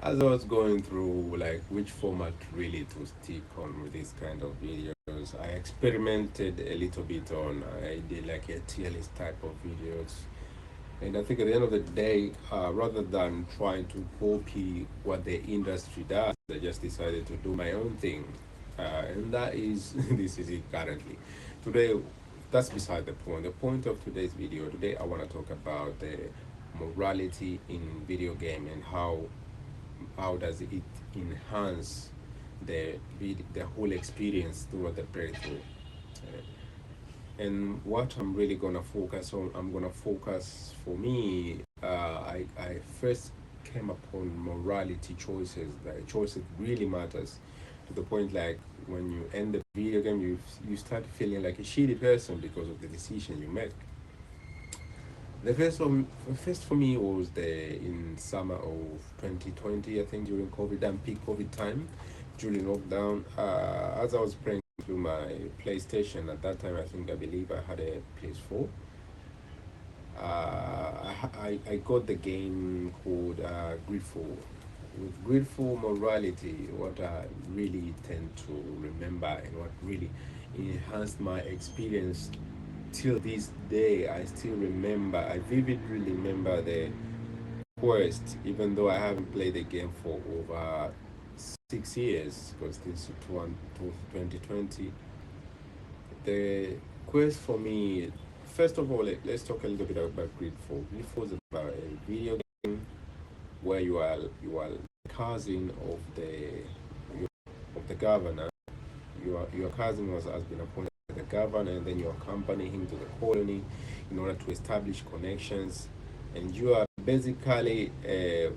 As I was going through like which format really to stick on with this kind of videos, I experimented a little bit on. I did like a tier list type of videos, and I think at the end of the day, rather than trying to copy what the industry does, I just decided to do my own thing, and that is this is it currently. Today, that's beside the point. The point of today's video today, I want to talk about the morality in video game and how does it enhance the whole experience throughout the playthrough. And what I'm really gonna focus on, I'm gonna focus for me. I first came upon morality choices. The choices really matters to the point like when you end the video game, you start feeling like a shitty person because of the decision you make. The first for me was the in summer of 2020, I think during COVID and peak COVID time, during lockdown. As I was playing through my PlayStation at that time, I believe I had a PS4. I got the game called GreedFall. With GreedFall morality, what I really tend to remember and what really enhanced my experience till this day, I still remember, I vividly remember the quest, even though I haven't played the game for over 6 years, because this is 2020. The quest for me, first of all, let's talk a little bit about Gridfall. Gridfall is about a video game where you are cousin of the governor. Your cousin has been appointed the governor, and then you accompany him to the colony in order to establish connections. And you are basically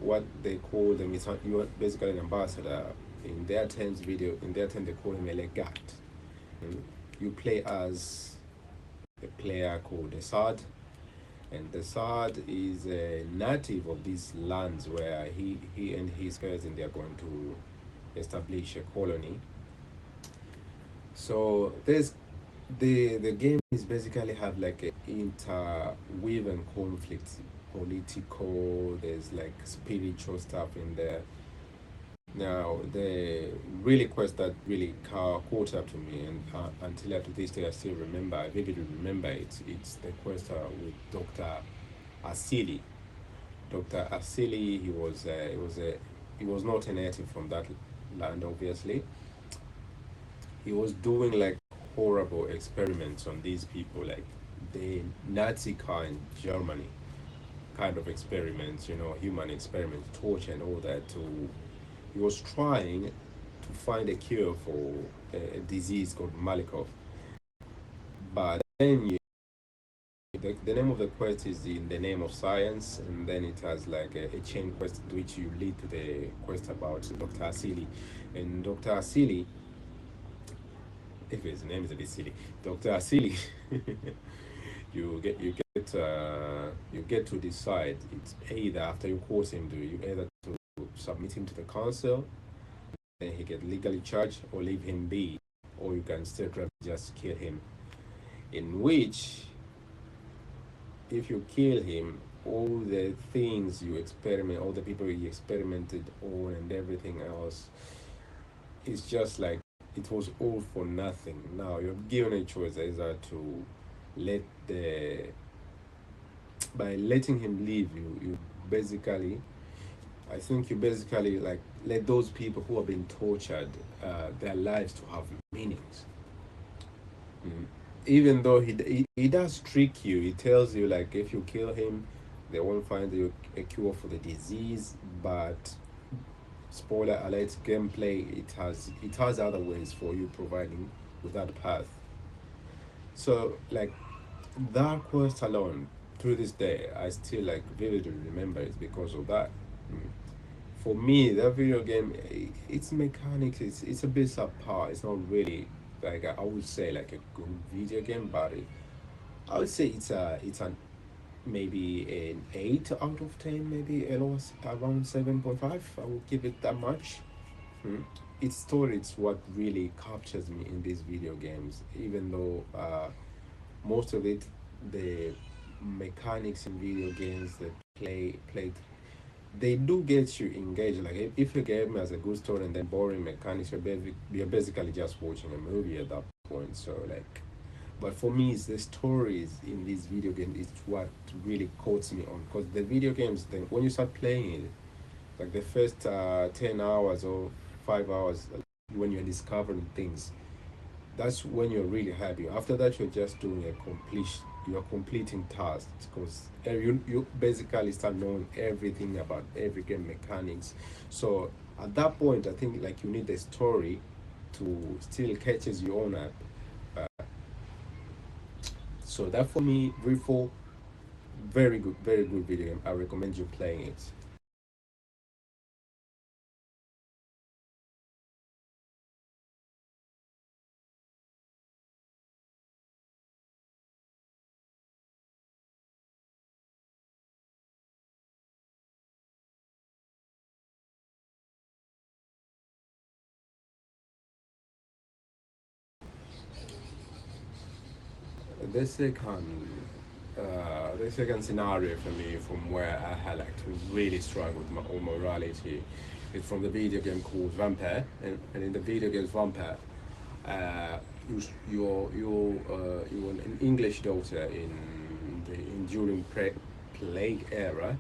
what they call them is you are basically an ambassador. In their terms they call him a legat. And you play as a player called the Sad, and the Sad is a native of these lands where he and his cousin they are going to establish a colony. So the game is basically have like a interweaving conflict, political. There's like spiritual stuff in there. Now the really quest that really caught up to me, and until to this day I still remember. I vividly remember it. It's the quest with Doctor Asili. Doctor Asili. He was not a native from that land, obviously. He was doing like horrible experiments on these people, like the Nazi kind Germany kind of experiments, human experiments, torture and all that. To He was trying to find a cure for a disease called Malikov. But then the name of the quest is in the name of science, and then it has like a chain quest which you lead to the quest about Dr. Asili. And Dr. Asili, if his name is a bit silly, Dr. Asili, you get to decide. It's either after you course him, do you either to submit him to the council, then he get legally charged, or leave him be, or you can still try to just kill him. In which, if you kill him, all the things you experiment, all the people you experimented on, and everything else, it's just like it was all for nothing. Now you're given a choice either to let the by letting him leave you basically, I think you basically like let those people who have been tortured, their lives to have meanings. Mm. Even though he does trick you, he tells you like if you kill him, they won't find you a cure for the disease. But spoiler alert, gameplay, it has other ways for you providing with that path. So like that quest alone, to this day, I still like vividly remember it because of that. Mm. For me, that video game, its mechanics, it's a bit subpar. It's not really like I would say like a good video game, but I would say it's an maybe an 8 out of 10, maybe around 7.5. I would give it that much. Hmm. Its story, it's what really captures me in these video games, even though most of it, the mechanics in video games, the played, they do get you engaged. Like if a game has a good story and then boring mechanics, you're basically just watching a movie at that point. So like, but for me, it's the stories in this video game is what really coats me on. Because the video games, then when you start playing it, like the first 10 hours or 5 hours, when you're discovering things, that's when you're really happy. After that, you're just doing a completion. You're completing tasks because you basically start knowing everything about every game mechanics. So at that point, I think like you need a story to still catches you on up. Uh, so that for me, GreedFall, very good video game. I recommend you playing it. The second, the second scenario for me, from where I had like to really struggle with my own morality, is from the video game called Vampyr, and in the video game Vampyr, uh, you're an English doctor in the enduring plague era.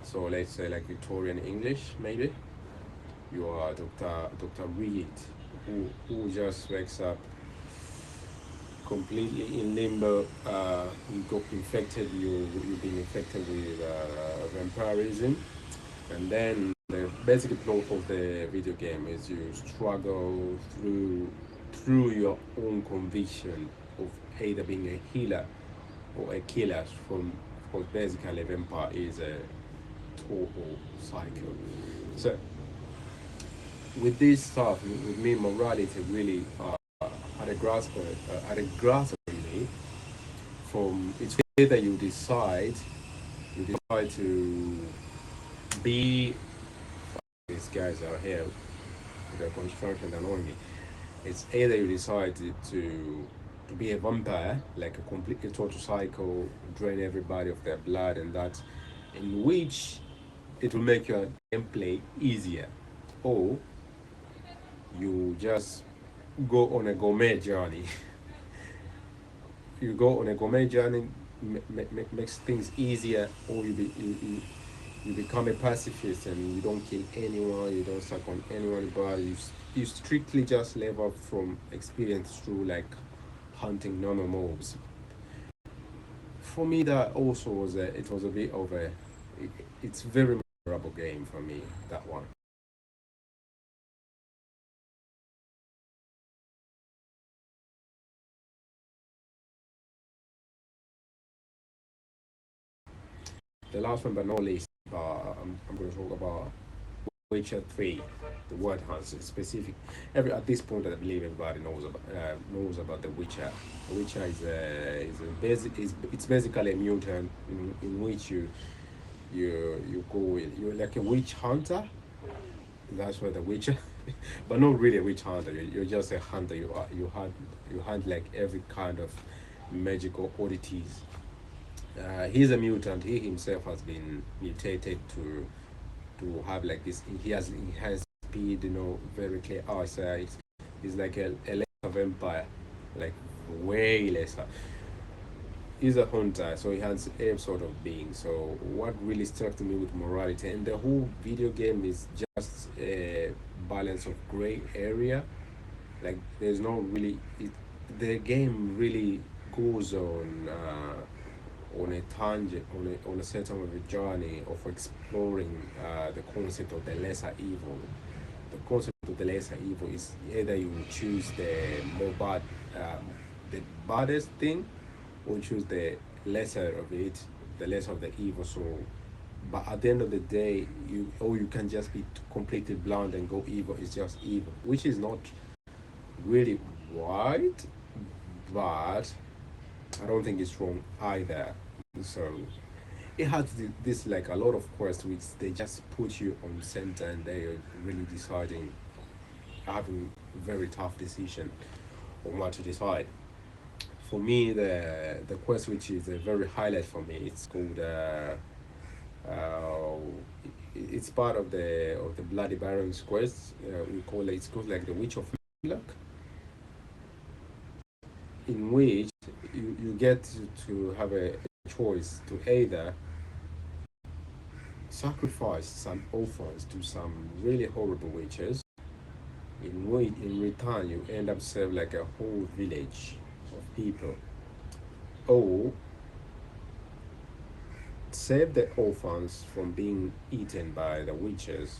So let's say like Victorian English, maybe. You are Doctor Reed, who just wakes up completely in limbo. You got infected. You've been infected with vampirism, and then the basic plot of the video game is you struggle through your own conviction of either being a healer or a killer. From because basically vampire is a total cycle. So with this stuff, with me, morality really had a grasp of it, had a grasp of me. From it's either you decide to be these guys out here with the construction annoying me. It's either you decide to be a vampire, like a completely total psycho, drain everybody of their blood, and that, in which it will make your gameplay easier, or you just go on a gourmet journey. You go on a gourmet journey, makes things easier, or you become a pacifist and you don't kill anyone, you don't suck on anyone, but you strictly just level up from experience through like hunting normal mobs. For me, that also was it was a bit of a it's very memorable game for me, that one. The last one but not least, I'm going to talk about Witcher 3, the White Hunts specific. Every at this point, I believe everybody knows about the Witcher. The Witcher is it's basically a mutant in which you go you're like a witch hunter. That's what the Witcher, but not really a witch hunter. You're just a hunter. You hunt like every kind of magical oddities. He's a mutant. He himself has been mutated to have like this. He has speed, very clear eyesight. He's like a lesser vampire, like way lesser. He's a hunter, so he has every sort of being. So what really struck to me with morality and the whole video game is just a balance of gray area. Like there's no really the game really goes on a tangent, on a certain of a journey of exploring the concept of the lesser evil. The concept of the lesser evil is either you choose the baddest thing, or choose the lesser of it, the lesser of the evil. So, but at the end of the day, you can just be completely blind and go evil. It's just evil, which is not really right, but I don't think it's wrong either. So it has this like a lot of quests which they just put you on center and they are really deciding, having very tough decision on what to decide. For me, the quest which is a very highlight for me, it's called uh, it's part of the Bloody Baron's quest. We call it, it's called like the Witch of Luck, in which you get to have a choice to either sacrifice some orphans to some really horrible witches, in which in return you end up save like a whole village of people, or save the orphans from being eaten by the witches,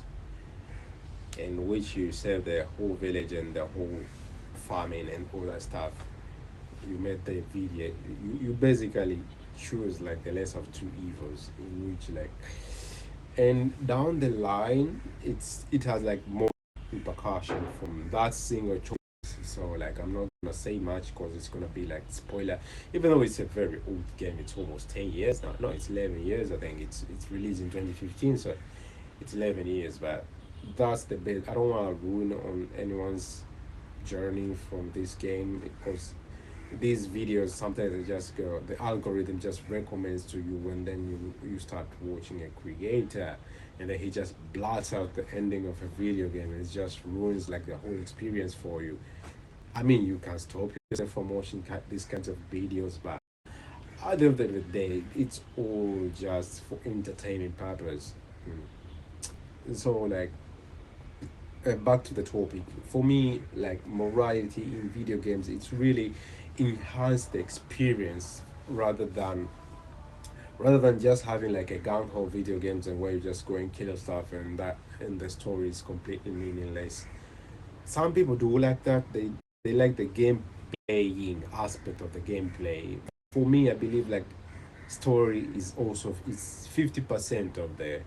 in which you save the whole village and the whole farming and all that stuff. You made the video. You basically choose like the less of two evils, in which like, and down the line it has like more repercussion from that single choice. So like I'm not gonna say much because it's gonna be like spoiler, even though it's a very old game. It's almost 10 years now. No, it's 11 years. I think it's released in 2015, so it's 11 years. But that's the bit. I don't want to ruin on anyone's journey from this game, because these videos sometimes they just go, the algorithm just recommends to you, and then you start watching a creator, and then he just blots out the ending of a video game, and it just ruins like the whole experience for you. I mean, you can stop yourself from watching these kinds of videos, but at the end of the day, it's all just for entertainment purpose. So like, back to the topic. For me, like morality in video games, it's really enhance the experience, rather than just having like a gung ho video games and where you just go and kill stuff, and the story is completely meaningless. Some people do like that. They like the game playing aspect of the gameplay. For me, I believe like story is also, it's 50% of the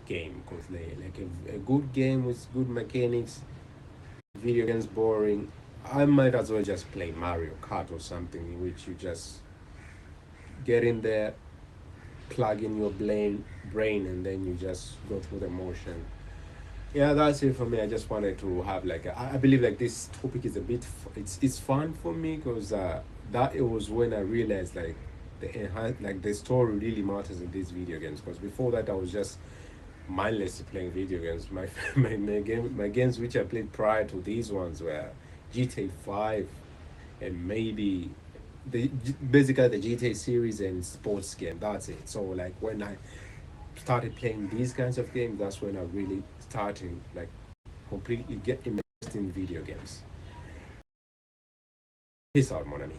game, because they like a good game with good mechanics. Video games boring, I might as well just play Mario Kart or something, in which you just get in there, plug in your brain, and then you just go through the motion. Yeah, that's it for me. I just wanted to have like I believe like this topic is a bit it's fun for me, because that it was when I realized like the story really matters in these video games. Because before that I was just mindlessly playing video games. My games which I played prior to these ones were GTA 5, and maybe basically the GTA series and sports game. That's it. So like when I started playing these kinds of games, that's when I really started like completely get immersed in video games. Peace out, mon ami.